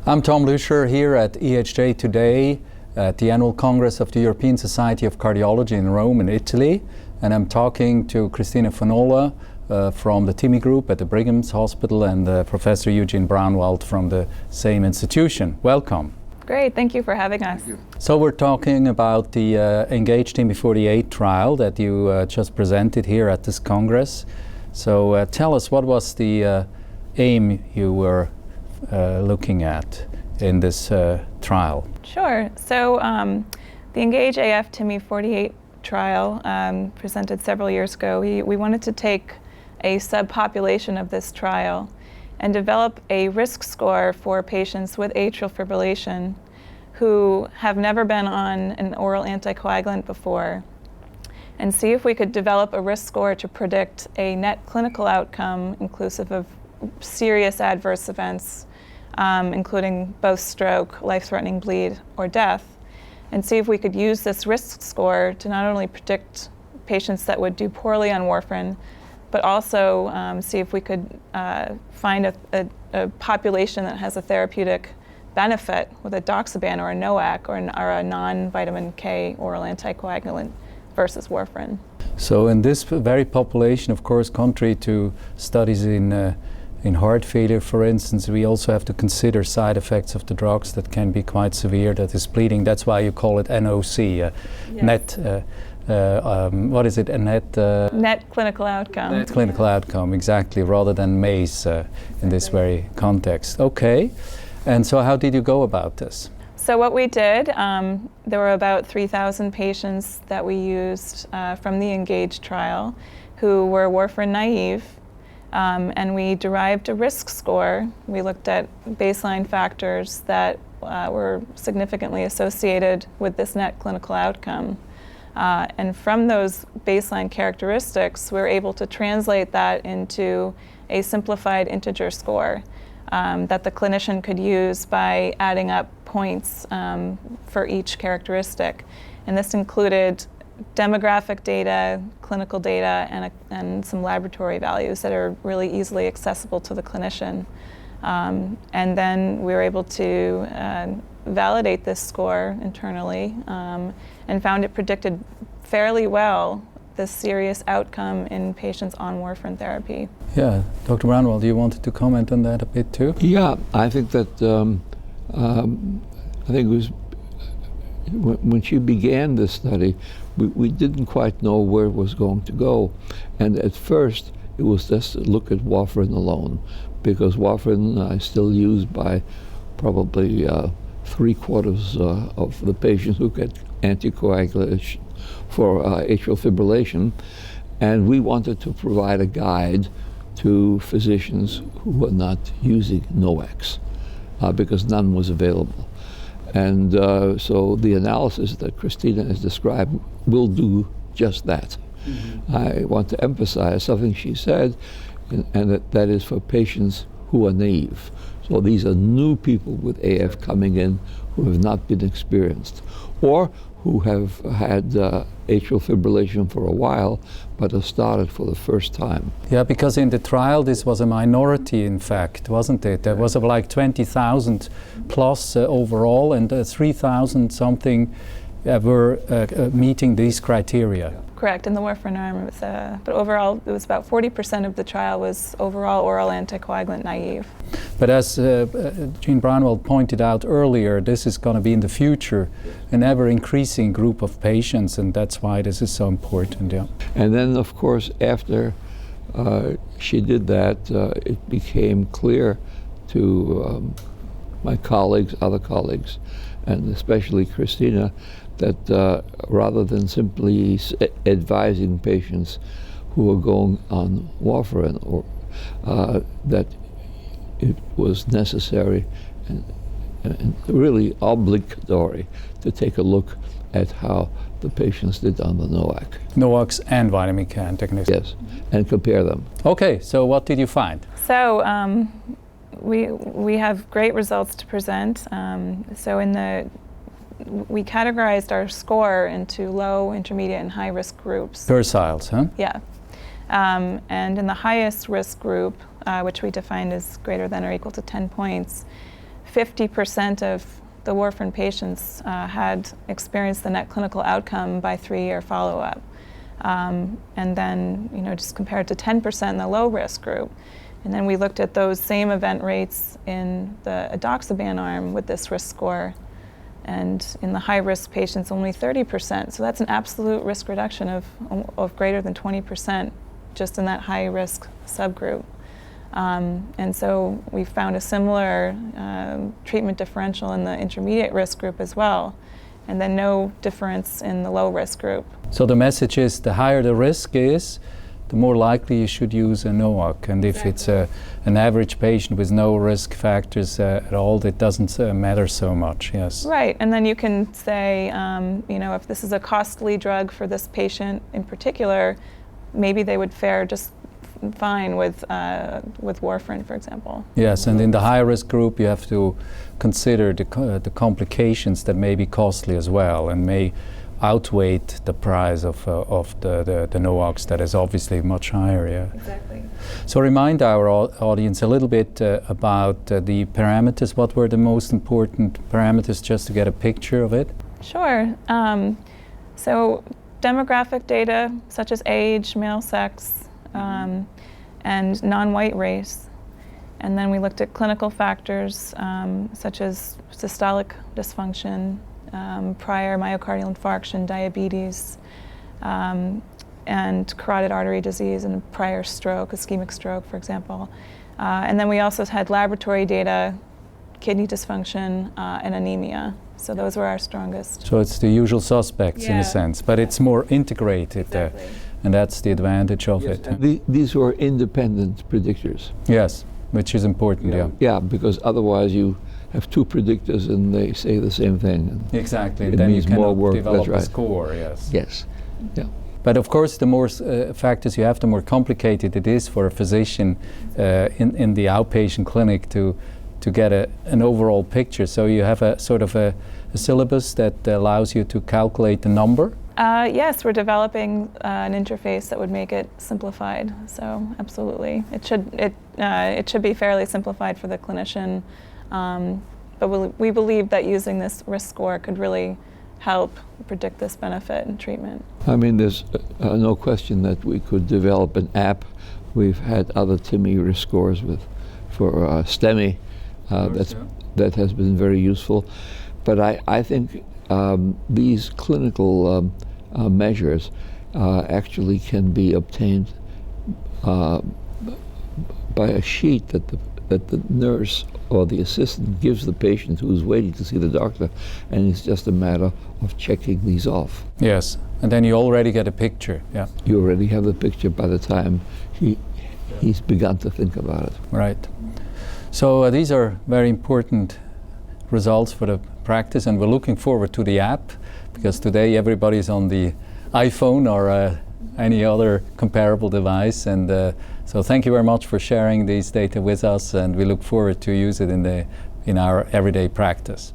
I'm Tom Luescher here at EHJ today at the annual Congress of the European Society of Cardiology in Rome in Italy, and I'm talking to Cristina Fanola from the AF-TIMI group at the Brigham's Hospital and Professor Eugene Braunwald from the same institution. Welcome. Great, thank you for having us. So we're talking about the AF-TIMI 48 trial that you just presented here at this Congress. So tell us, what was the aim you were looking at in this trial? Sure. So the ENGAGE AF-TIMI 48 trial presented several years ago. We wanted to take a subpopulation of this trial and develop a risk score for patients with atrial fibrillation who have never been on an oral anticoagulant before, and see if we could develop a risk score to predict a net clinical outcome inclusive of serious adverse events, including both stroke, life-threatening bleed, or death, and see if we could use this risk score to not only predict patients that would do poorly on warfarin, but also see if we could find a population that has a therapeutic benefit with a doxaban or a NOAC or a non-vitamin K oral anticoagulant versus warfarin. So in this very population, of course, contrary to studies in heart failure, for instance, we also have to consider side effects of the drugs that can be quite severe, that is bleeding. That's why you call it NOC, yes. Net, what is it, a net? Net clinical outcome. Net clinical outcome, exactly, rather than MACE in this very context. Okay, and so how did you go about this? So what we did, there were about 3,000 patients that we used from the ENGAGE trial who were warfarin naive. And we derived a risk score. We looked at baseline factors that were significantly associated with this net clinical outcome. And from those baseline characteristics, we were able to translate that into a simplified integer score that the clinician could use by adding up points for each characteristic. And this included demographic data, clinical data, and some laboratory values that are really easily accessible to the clinician. And then we were able to validate this score internally and found it predicted fairly well the serious outcome in patients on warfarin therapy. Yeah, Dr. Braunwald, do you wanted to comment on that a bit too? Yeah, I think that I think it was when she began this study, we didn't quite know where it was going to go. And at first, it was just to look at warfarin alone, because warfarin is still used by probably 3/4 of the patients who get anticoagulation for atrial fibrillation. And we wanted to provide a guide to physicians who were not using NOACs, because none was available. And so the analysis that Cristina has described will do just that. Mm-hmm. I want to emphasize something she said, and that is for patients who are naive. So these are new people with AF coming in who have not been experienced, or who have had atrial fibrillation for a while, but have started for the first time. Yeah, because in the trial this was a minority, in fact, wasn't it? There was like 20,000 plus overall, and 3,000 something were meeting these criteria. Correct, in the warfarin arm, but overall it was about 40% of the trial was overall oral anticoagulant naive. But as Gene Braunwald pointed out earlier, this is going to be in the future an ever-increasing group of patients, and that's why this is so important. Yeah. And then, of course, after she did that, it became clear to my colleagues, other colleagues, and especially Cristina, that rather than simply advising patients who are going on warfarin, or that it was necessary and really obligatory to take a look at how the patients did on the NOAC. NOACs and vitamin K antagonists. Yes, and compare them. Okay, so what did you find? So we have great results to present. So we categorized our score into low, intermediate, and high risk groups. Perciles, huh? Yeah. And in the highest risk group, which we defined as greater than or equal to 10 points, 50% of the warfarin patients had experienced the net clinical outcome by 3-year follow-up. And then, just compared to 10% in the low-risk group. And then we looked at those same event rates in the edoxaban arm with this risk score. And in the high-risk patients, only 30%. So that's an absolute risk reduction of greater than 20% just in that high-risk subgroup. And so we found a similar treatment differential in the intermediate risk group as well, and then no difference in the low risk group. So the message is the higher the risk is, the more likely you should use a NOAC. And if it's an average patient with no risk factors at all, it doesn't matter so much, yes. Right, and then you can say, if this is a costly drug for this patient in particular, maybe they would fare just fine with warfarin, for example. Yes, and in the high-risk group, you have to consider the complications that may be costly as well, and may outweigh the price of the NOACs that is obviously much higher. Yeah. Exactly. So remind our audience a little bit about the parameters. What were the most important parameters, just to get a picture of it? Sure. So demographic data such as age, male sex, and non-white race. And then we looked at clinical factors such as systolic dysfunction, prior myocardial infarction, diabetes, and carotid artery disease, and prior stroke, ischemic stroke, for example. And then we also had laboratory data, kidney dysfunction, and anemia. So those were our strongest. So it's the usual suspects in a sense, but it's more integrated. Exactly. And that's the advantage of Yes, it. these were independent predictors. Yes, which is important, yeah. Yeah, because otherwise you have two predictors and they say the same thing. Exactly, It then you means cannot more work, develop that's right. a score, yes. Yes, yeah. But of course, the more factors you have, the more complicated it is for a physician in the outpatient clinic to get an overall picture. So you have a sort of a syllabus that allows you to calculate the number? Yes, we're developing an interface that would make it simplified. So absolutely, it should be fairly simplified for the clinician. But we believe that using this risk score could really help predict this benefit in treatment. I mean, there's no question that we could develop an app. We've had other TIMI risk scores for STEMI. That has been very useful. But I think these clinical measures actually can be obtained by a sheet that the nurse or the assistant gives the patient who's waiting to see the doctor, and it's just a matter of checking these off. Yes, and then you already get a picture, yeah. You already have the picture by the time he's begun to think about it. Right. So these are very important results for the practice, and we're looking forward to the app, because today everybody's on the iPhone or any other comparable device. And so thank you very much for sharing these data with us, and we look forward to use it in our everyday practice.